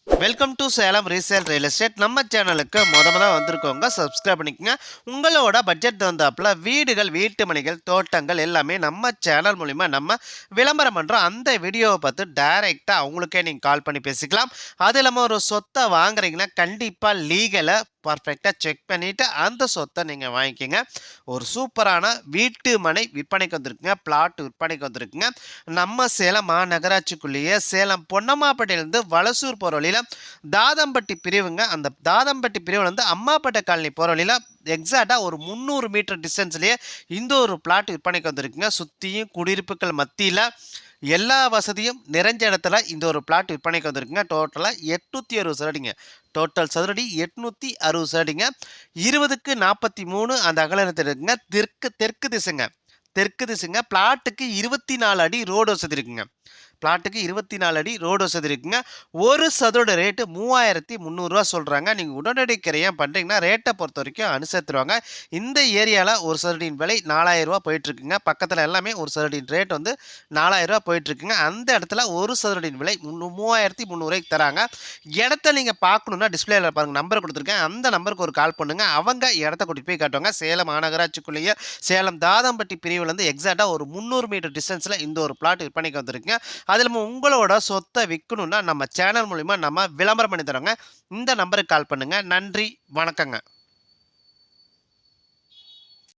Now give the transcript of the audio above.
Welcome to Salem resale real estate. நம்ம சேனலுக்கு முதல்ல வந்திருக்கவங்க சப்ஸ்கிரைப் பண்ணிக்கங்க. உங்களோட பட்ஜெட் தகுந்தாப்புல வீடுகள், வீட்டு மனைகள், தோட்டங்கள் எல்லாமே நம்ம சேனல் மூலிமா நம்ம விளம்பரம் பண்ணுறோம். அந்த வீடியோவை பார்த்து டைரெக்டாக அவங்களுக்கே நீங்கள் கால் பண்ணி பேசிக்கலாம். அது இல்லாமல் ஒரு சொத்தை வாங்குறீங்கன்னா கண்டிப்பாக லீகலை பர்ஃபெக்டாக செக் பண்ணிவிட்டு அந்த சொத்தை நீங்கள் வாங்கிக்கோங்க. ஒரு சூப்பரான வீட்டு மனை விற்பனைக்கு வந்திருக்குங்க, பிளாட் விற்பனைக்கு வந்திருக்குங்க. நம்ம சேலம் மாநகராட்சிக்குள்ளேயே சேலம் பொன்னம்மாப்பேட்டையிலேருந்து வலசூர் போகிற வழியில் தாதம்பட்டி பிரிவுங்க. அந்த தாதம்பட்டி பிரிவில் வந்து அம்மாப்பேட்டை காலனி போகிற வழியில் எக்ஸாக்டாக ஒரு 300 மீட்டர் டிஸ்டன்ஸ்லேயே இந்த ஒரு பிளாட் விற்பனைக்கு வந்திருக்குங்க. சுற்றியும் குடியிருப்புகள் மத்தியில் எல்லா வசதியும் நிறைஞ்ச இடத்துல இந்த ஒரு பிளாட் விற்பனைக்கு வந்திருக்குங்க. டோட்டலாக 860 சதுரடிங்க. டோட்டல் சதுரடி 860 சதுரடிங்க. 20க்கு 43 அந்த அகலத்தில் இருக்குங்க. தெற்கு திசைங்க. பிளாட்டுக்கு 24 அடி ரோடு வசதி இருக்குங்க. பிளாட்டுக்கு 24 அடி ரோடு வசதி இருக்குங்க. ஒரு சதுரோட ரேட்டு 3300 சொல்கிறாங்க. நீங்கள் உடனடி கிரையம் பண்ணுறீங்கன்னா ரேட்டை பொறுத்த வரைக்கும் அனுசரித்துருவாங்க. இந்த ஏரியாவில் ஒரு சதுரடியின் விலை 4000 போயிட்டுருக்குங்க. பக்கத்தில் எல்லாமே ஒரு சதுரடியின் ரேட் வந்து 4000 போயிட்டுருக்குங்க. அந்த இடத்துல ஒரு சதுரடியின் விலை 3300 தராங்க. இடத்த நீங்கள் பார்க்கணுன்னா டிஸ்பிளேல பாருங்கள், நம்பர் கொடுத்துருக்கேன். அந்த நம்பருக்கு ஒரு கால் பண்ணுங்கள். அவங்க இடத்த கூட்டிகிட்டு போய் காட்டுவாங்க. சேலம் மாநகராட்சிக்குள்ளேயே சேலம் தாதம்பட்டி பிரிவுலேருந்து எக்ஸாக்டாக ஒரு 300 மீட்டர் டிஸ்டன்ஸில் இந்த ஒரு பிளாட் விற்பனைக்கு வந்திருக்குங்க. அதில் உங்களோட சொத்தை விற்கணுன்னா நம்ம சேனல் மூலிமா நம்ம விளம்பரம் பண்ணி தரோங்க. இந்த நம்பருக்கு கால் பண்ணுங்கள். நன்றி, வணக்கங்க.